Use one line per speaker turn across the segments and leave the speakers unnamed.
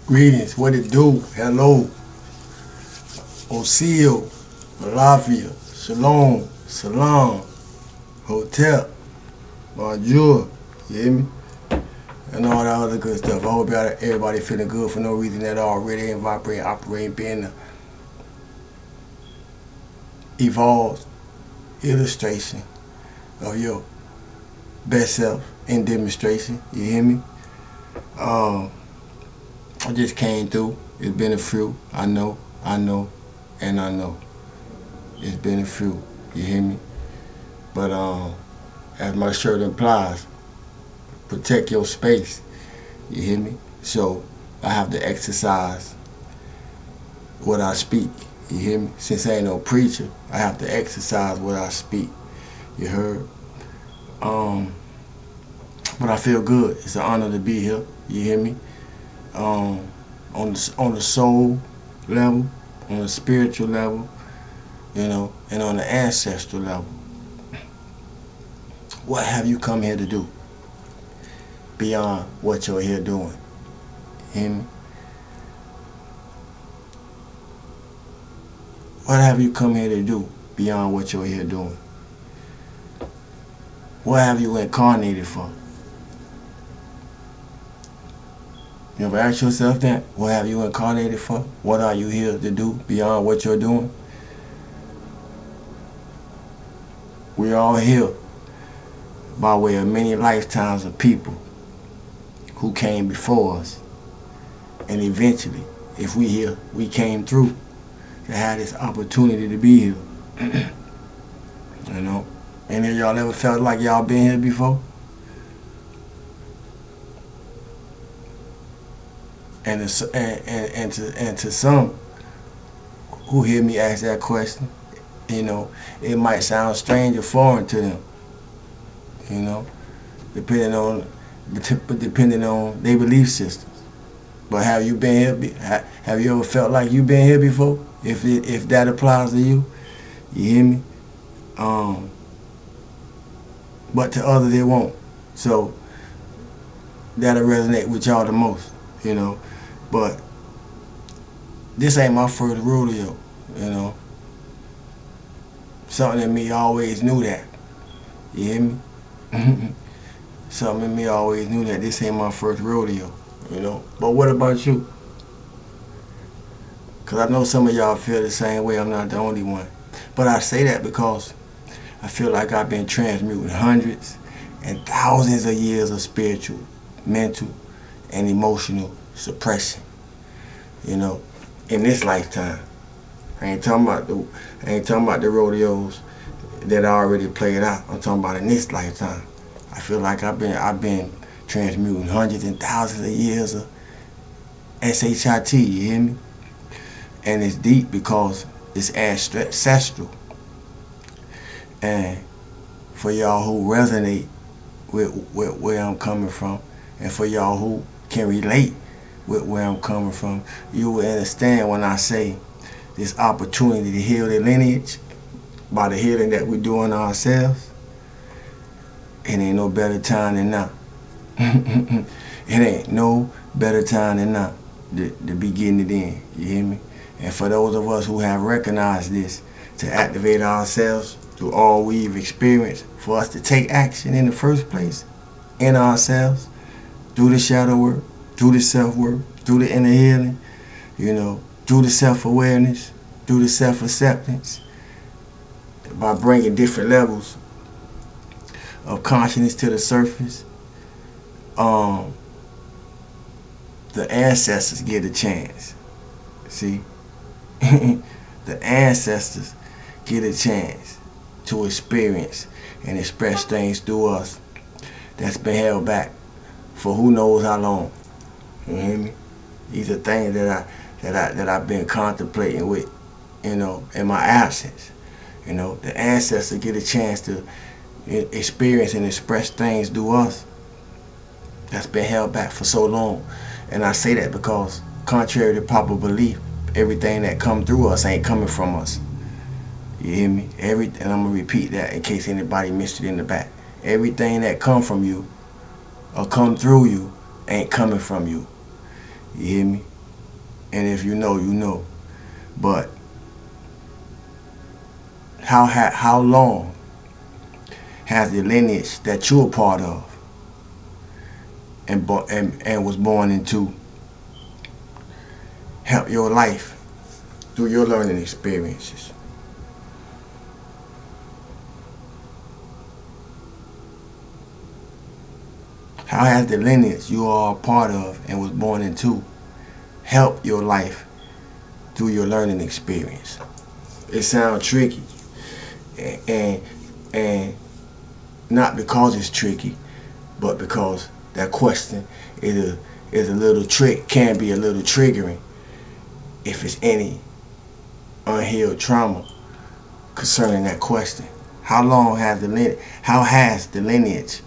Greetings, what it do? Hello, Oseo, Malafia, Shalom, Salam, Hotel, Bonjour, you hear me? And all that other good stuff. I hope everybody feeling good for no reason at all. Ready and vibrating, operating, being the evolved illustration of your best self in demonstration. You hear me? I just came through. It's been a few. I know, and I know. It's been a few. You hear me? But as my shirt implies, protect your space. You hear me? So I have to exercise what I speak. You hear me? Since I ain't no preacher, I have to exercise what I speak. You heard? But I feel good. It's an honor to be here. You hear me? On the soul level, on the spiritual level, you know, and on the ancestral level. What have you come here to do beyond what you're here doing? You hear me? What have you come here to do beyond what you're here doing? What have you incarnated for? You ever ask yourself that? What have you incarnated for? What are you here to do beyond what you're doing? We're all here by way of many lifetimes of people who came before us. And eventually, if we here, we came through to have this opportunity to be here. You know? Any of y'all ever felt like y'all been here before? And to some who hear me ask that question, you know, it might sound strange or foreign to them, you know, depending on their belief systems. But have you been here? Have you ever felt like you've been here before? If that applies to you, you hear me? But to others it won't. So that'll resonate with y'all the most, you know. But this ain't my first rodeo, you know. Something in me always knew that. You hear me? Something in me always knew that this ain't my first rodeo, you know. But what about you? Because I know some of y'all feel the same way. I'm not the only one. But I say that because I feel like I've been transmuting hundreds and thousands of years of spiritual, mental, and emotional suppression, you know, in this lifetime. I ain't talking about the rodeos that I already played out. I'm talking about in this lifetime. I feel like I've been transmuting hundreds and thousands of years of SHIT, you hear me? And it's deep because it's ancestral. And for y'all who resonate with where I'm coming from, and for y'all who can relate with where I'm coming from, you will understand when I say this opportunity to heal their lineage by the healing that we're doing ourselves. It ain't no better time than now. It ain't no better time than now to be getting it in. You hear me? And for those of us who have recognized this, to activate ourselves through all we've experienced, for us to take action in the first place in ourselves, through the shadow work, through the self-work, through the inner healing, you know, through the self-awareness, through the self-acceptance, by bringing different levels of consciousness to the surface, the ancestors get a chance. See? The ancestors get a chance to experience and express things through us that's been held back for who knows how long. You hear me? These are things that I've been contemplating with, you know, in my absence. You know, the ancestors get a chance to experience and express things through us that's been held back for so long. And I say that because, contrary to popular belief, everything that come through us ain't coming from us. You hear me? And I'm gonna repeat that in case anybody missed it in the back. Everything that come from you or come through you ain't coming from you. You hear me? And if you know, you know. But how long has the lineage that you're a part of and was born into help your life through your learning experiences? How has the lineage you are a part of and was born into help your life through your learning experience? It sounds tricky, and and not because it's tricky, but because that question is a little can be a little triggering if it's any unhealed trauma concerning that question. How has the lineage,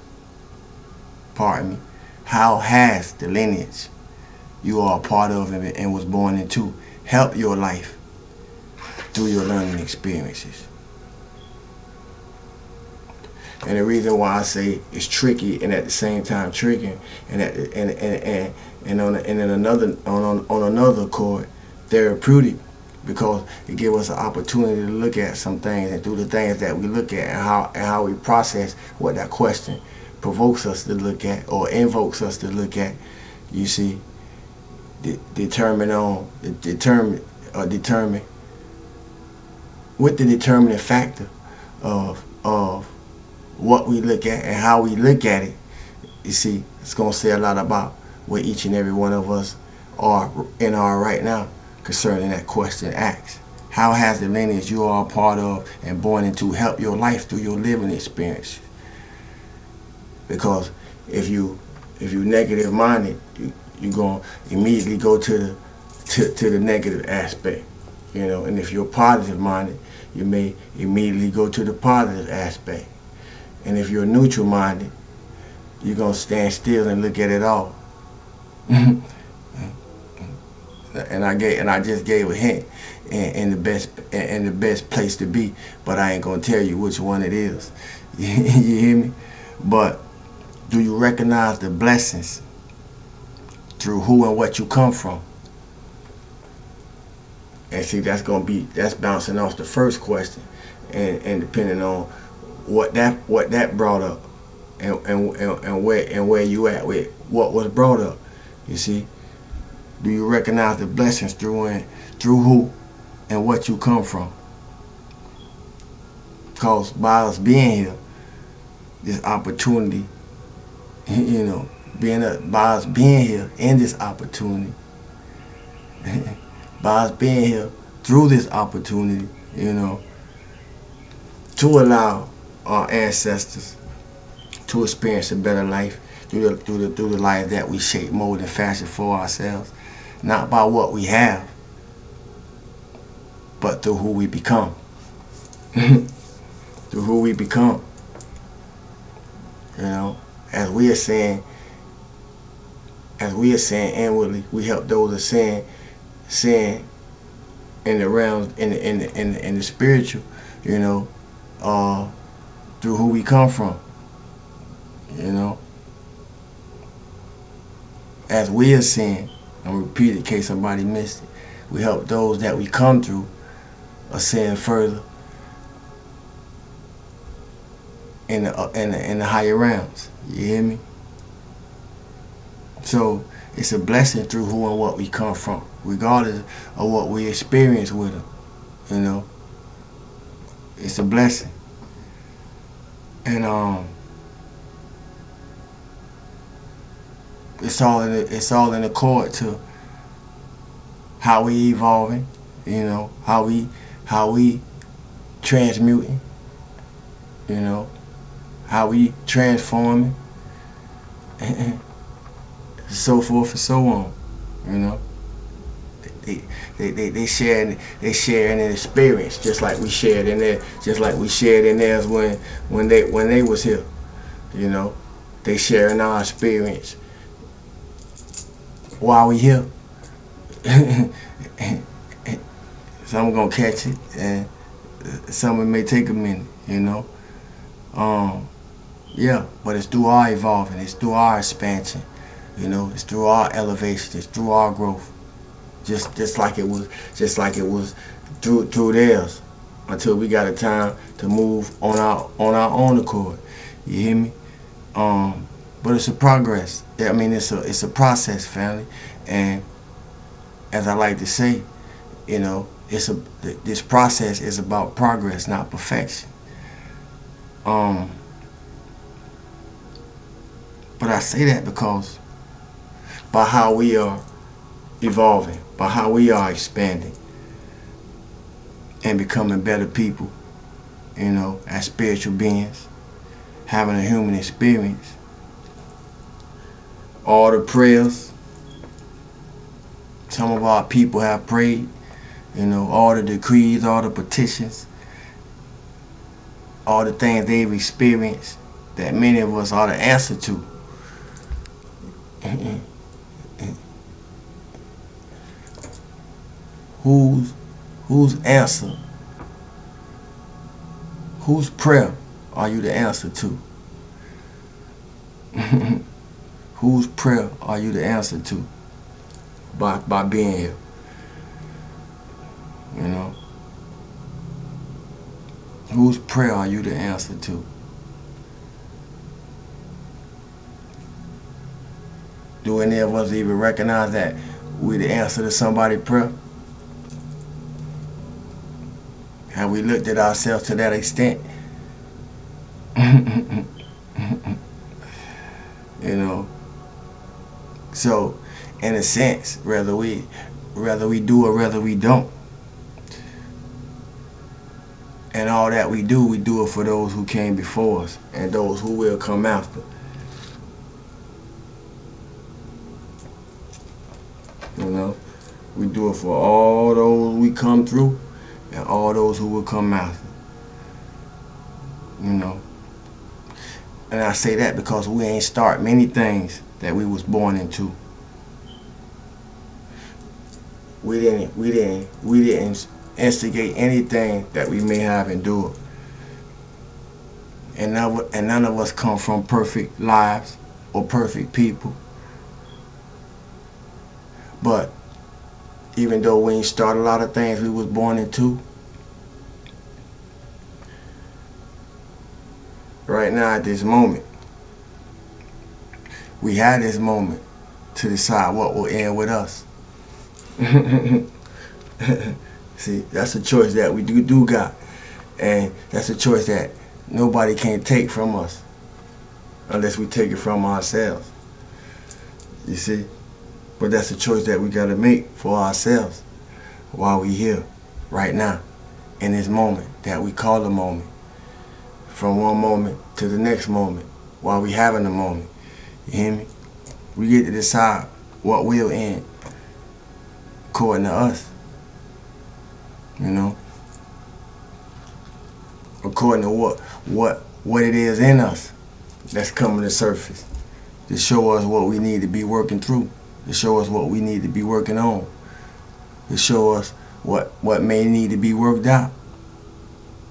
pardon me, how has the lineage you are a part of and was born into help your life through your learning experiences? And the reason why I say it's tricky and at the same time triggering, and on another chord, therapeutic, because it gives us an opportunity to look at some things and through the things that we look at and how we process what that question provokes us to look at or invokes us to look at. You see, determine with the determining factor of what we look at and how we look at it. You see, it's going to say a lot about where each and every one of us are right now concerning that question asked. How has the lineage you are a part of and born into help your life through your living experience? Because if you negative minded, you're going to immediately go to the negative aspect, you know. And if you're positive minded, you may immediately go to the positive aspect. And if you're neutral minded, you're going to stand still and look at it all. and I just gave a hint and the best place to be, but I ain't going to tell you which one it is. You hear me? But do you recognize the blessings through who and what you come from? And see, that's bouncing off the first question, and depending on what that brought up, and where you at with what was brought up. You see, do you recognize the blessings through who and what you come from? Because by us being here, this opportunity, you know, by us being here in this opportunity, by us being here through this opportunity, you know, to allow our ancestors to experience a better life through the life that we shape, mold, and fashion for ourselves, not by what we have, but through who we become. Through who we become. You know, as we are saying inwardly, we help those that saying in the realms in the spiritual, you know, through who we come from. You know, as we are saying, I'm repeat it in case somebody missed it, we help those that we come through ascend further in the higher realms. You hear me? So it's a blessing through who and what we come from, regardless of what we experience with them. You know, it's a blessing, and it's all in accord to how we evolving. You know, how we transmuting. You know, how we transforming, so forth and so on. You know, they sharing an experience just like we shared in theirs when they was here. You know, they sharing our experience while we here. Some gonna catch it, and some it may take a minute. You know. Yeah, but it's through our evolving, it's through our expansion, you know, it's through our elevation, it's through our growth, just like it was through theirs, until we got a time to move on our own accord. You hear me? But it's a progress. I mean, it's a process, family. And as I like to say, you know, this process is about progress, not perfection. Um, but I say that because by how we are evolving, by how we are expanding and becoming better people, you know, as spiritual beings, having a human experience. All the prayers some of our people have prayed, you know, all the decrees, all the petitions, all the things they've experienced that many of us are the answer to. Whose answer, whose prayer are you the answer to? Whose prayer are you the answer to by being here? You know? Whose prayer are you the answer to? Do any of us even recognize that we the answer to somebody's prayer? Have we looked at ourselves to that extent? You know? So, in a sense, whether we do or whether we don't, and all that we do it for those who came before us and those who will come after. You know, we do it for all those we come through and all those who will come after. You know, and I say that because we ain't start many things that we was born into. We didn't instigate anything that we may have endured. And none of us come from perfect lives or perfect people. But even though we ain't start a lot of things we was born into, right now at this moment, we had this moment to decide what will end with us. See, that's a choice that we do got. And that's a choice that nobody can take from us unless we take it from ourselves. You see? But that's a choice that we got to make for ourselves while we here, right now, in this moment that we call a moment. From one moment to the next moment, while we having a moment. You hear me? We get to decide what will end according to us. You know? According to what it is in us that's coming to surface. To show us what we need to be working through. To show us what we need to be working on. To show us what may need to be worked out.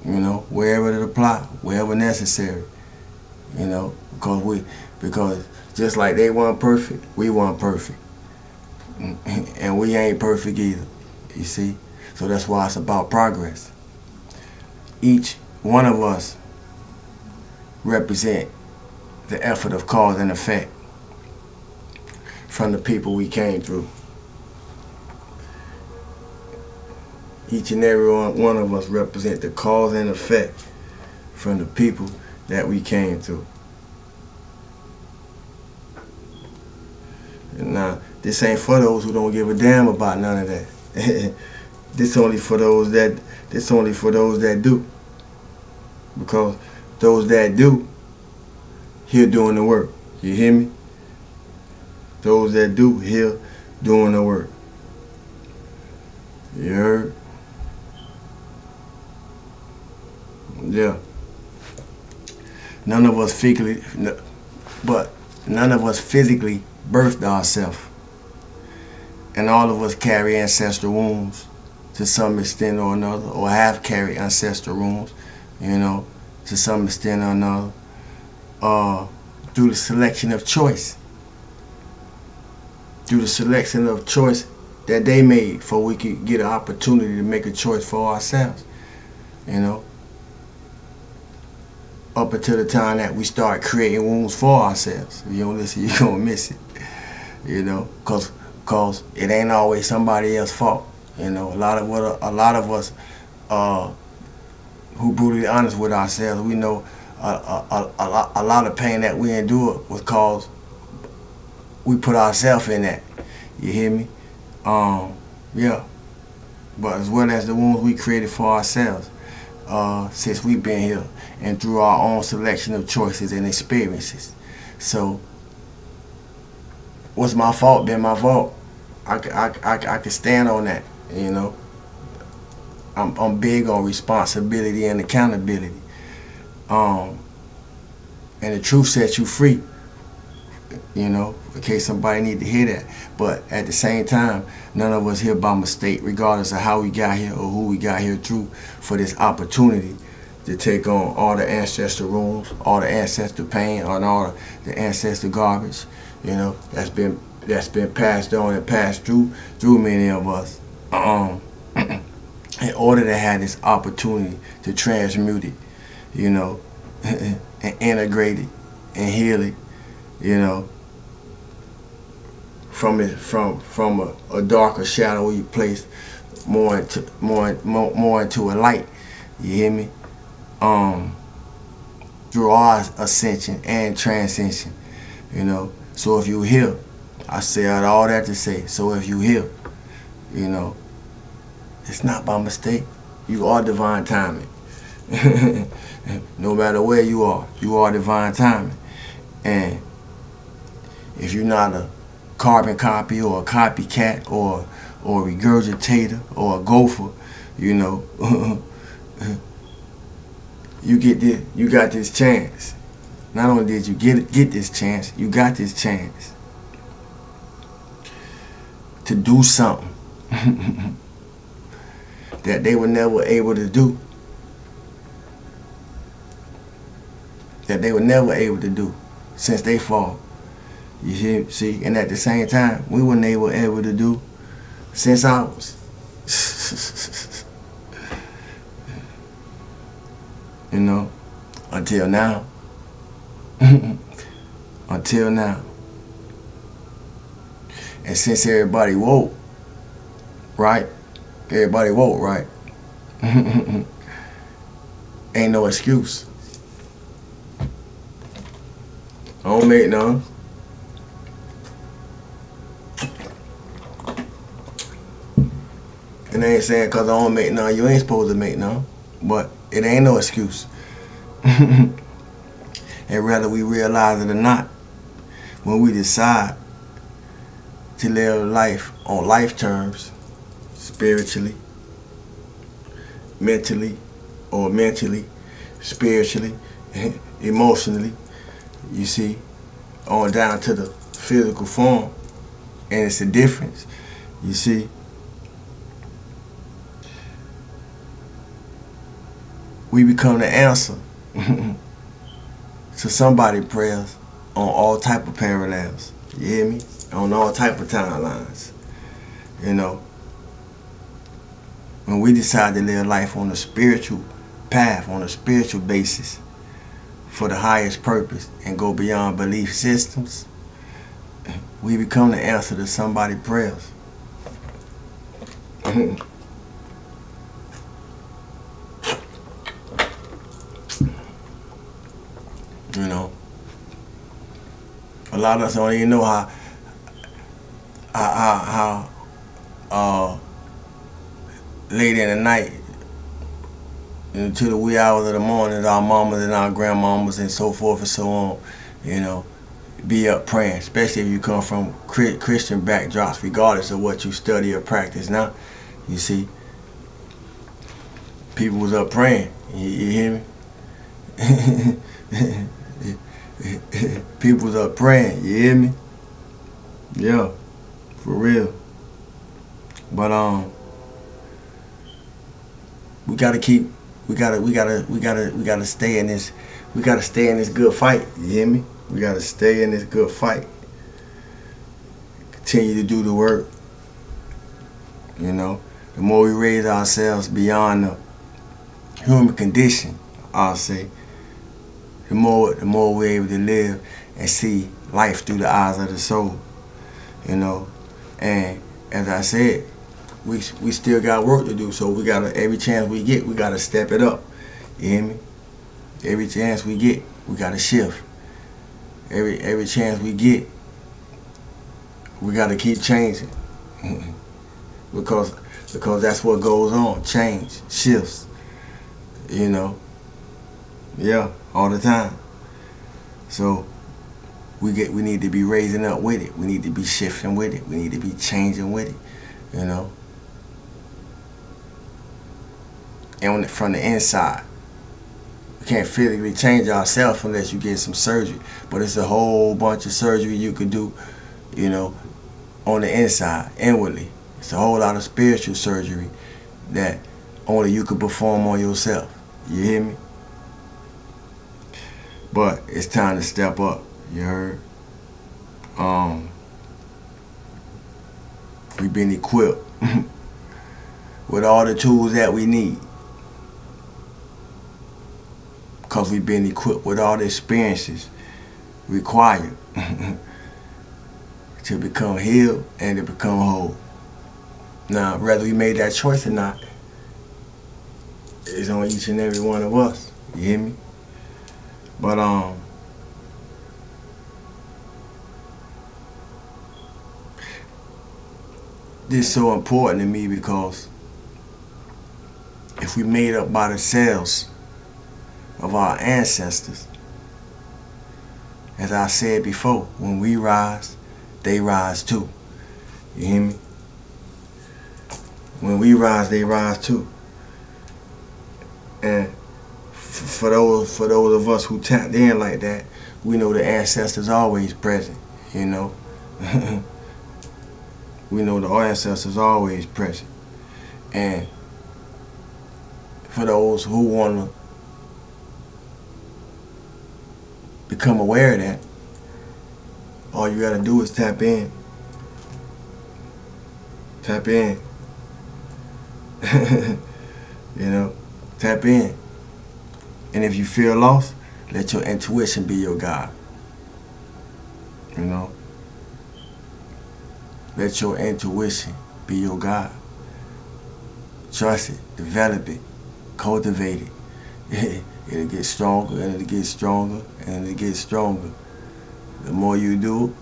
You know, wherever it apply, wherever necessary. You know, because just like they weren't perfect, we weren't perfect. And we ain't perfect either. You see? So that's why it's about progress. Each one of us represent the effort of cause and effect from the people we came through. Each and every one of us represent the cause and effect from the people that we came through. And now, this ain't for those who don't give a damn about none of that. This only for those that do. Because those that do, here doing the work. You hear me? Those that do, here doing the work. You heard? Yeah. None of us physically birthed ourselves. And all of us carry ancestral wounds to some extent or another, or have carried ancestral wounds, you know, to some extent or another, through the selection of choice. Through the selection of choice that they made for we could get an opportunity to make a choice for ourselves. You know, up until the time that we start creating wounds for ourselves. If you don't listen, you're gonna miss it. You know, cause it ain't always somebody else's fault. You know, a lot of us who brutally honest with ourselves, we know a lot of pain that we endure was cause we put ourselves in that. You hear me? Yeah. But as well as the wounds we created for ourselves, since we've been here and through our own selection of choices and experiences. So, what's my fault been my fault? I can stand on that. You know, I'm big on responsibility and accountability. And the truth sets you free. You know, in case somebody need to hear that. But at the same time, none of us here by mistake, regardless of how we got here or who we got here through, for this opportunity to take on all the ancestral wounds, all the ancestral pain, and all the ancestral garbage, you know, that's been passed on and passed through many of us. In order to have this opportunity to transmute it, you know, and integrate it and heal it, you know, from a darker shadowy place more into a light. You hear me? Through our ascension and transcension, you know. So if you here, I said all that to say. So if you here, you know, it's not by mistake. You are divine timing. No matter where you are divine timing. And if you're not a carbon copy or a copycat or a regurgitator or a gopher, you know, you got this chance. Not only did you get this chance, you got this chance to do something that they were never able to do. That they were never able to do since they fall. You see, and at the same time, we weren't able to do since ours. You know, until now. Until now. And since everybody woke, right? Everybody woke, right? Ain't no excuse. I don't make none. And I ain't saying because I don't make none, you ain't supposed to make none. But it ain't no excuse. And whether we realize it or not, when we decide to live life on life terms, spiritually, mentally, spiritually, emotionally, you see, on down to the physical form, and it's a difference, you see. We become the answer to somebody's prayers on all type of parallels. You hear me? On all type of timelines. You know, when we decide to live life on a spiritual path, on a spiritual basis, for the highest purpose, and go beyond belief systems, we become the answer to somebody's prayers. You know, a lot of us don't even know how late in the night, into the wee hours of the morning, our mamas and our grandmamas and so forth and so on, you know, be up praying, especially if you come from Christian backdrops, regardless of what you study or practice now. You see, people was up praying. You hear me? People was up praying. You hear me? Yeah, for real. But we gotta stay in this. We gotta stay in this good fight. You hear me? We gotta stay in this good fight. Continue to do the work. You know, the more we raise ourselves beyond the human condition, I'll say, the more we're able to live and see life through the eyes of the soul. You know, and as I said, we still got work to do. So we gotta, every chance we get, we gotta step it up. You hear me? Every chance we get, we gotta shift. Every chance we get, we gotta keep changing. because that's what goes on. Change, shifts. You know. Yeah, all the time. So we need to be raising up with it. We need to be shifting with it. We need to be changing with it. You know. And from the inside. We can't physically change ourselves unless you get some surgery. But it's a whole bunch of surgery you could do, you know, on the inside, inwardly. It's a whole lot of spiritual surgery that only you could perform on yourself. You hear me? But it's time to step up. You heard? We've been equipped with all the tools that we need. Because we've been equipped with all the experiences required to become healed and to become whole. Now, whether we made that choice or not, it's on each and every one of us. You hear me? But this is so important to me because if we made up by the cells of our ancestors, as I said before, when we rise, they rise too. You hear me? When we rise, they rise too. And for those of us who tapped in like that, we know the ancestors always present. You know, we know the ancestors always present. And for those who want to become aware of that, all you gotta do is tap in. Tap in. You know, tap in. And if you feel lost, let your intuition be your guide. You know, let your intuition be your guide. Trust it, develop it, cultivate it. It'll get stronger and it'll get stronger and it'll get stronger. The more you do,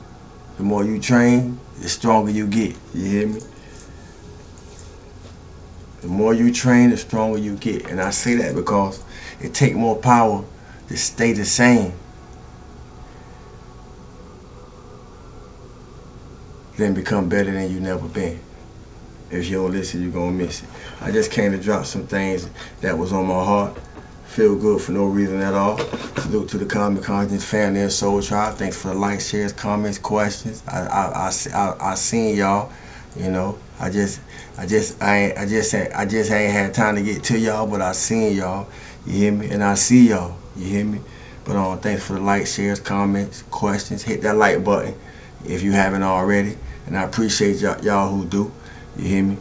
the more you train, the stronger you get. You hear me? The more you train, the stronger you get. And I say that because it takes more power to stay the same than become better than you never been. If you don't listen, you're going to miss it. I just came to drop some things that was on my heart. Feel good for no reason at all. Salute to the Common Conscience family and Soul Tribe. Thanks for the likes, shares, comments, questions. I seen y'all. You know, I just ain't had time to get to y'all, but I seen y'all. You hear me? And I see y'all. You hear me? But thanks for the likes, shares, comments, questions. Hit that like button if you haven't already, and I appreciate y'all who do. You hear me?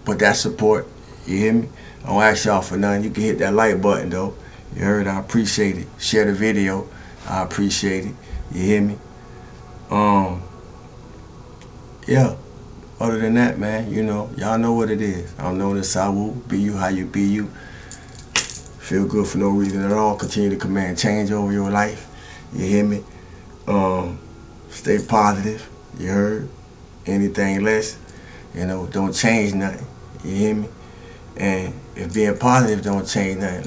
But that support. You hear me? I don't ask y'all for nothing. You can hit that like button though. You heard? I appreciate it. Share the video. I appreciate it. You hear me? Yeah. Other than that, man, you know, y'all know what it is. I'm known as Sawu. Be you how you be you. Feel good for no reason at all. Continue to command change over your life. You hear me? Stay positive. You heard? Anything less, you know, don't change nothing. You hear me? And if being positive don't change nothing, at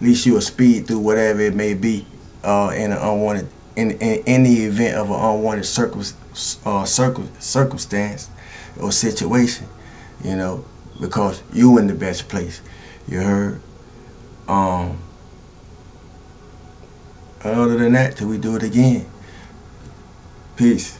least you'll speed through whatever it may be in an unwanted, in the event of an unwanted circumstance or situation, you know, because you in the best place. You heard? Other than that, till we do it again. Peace.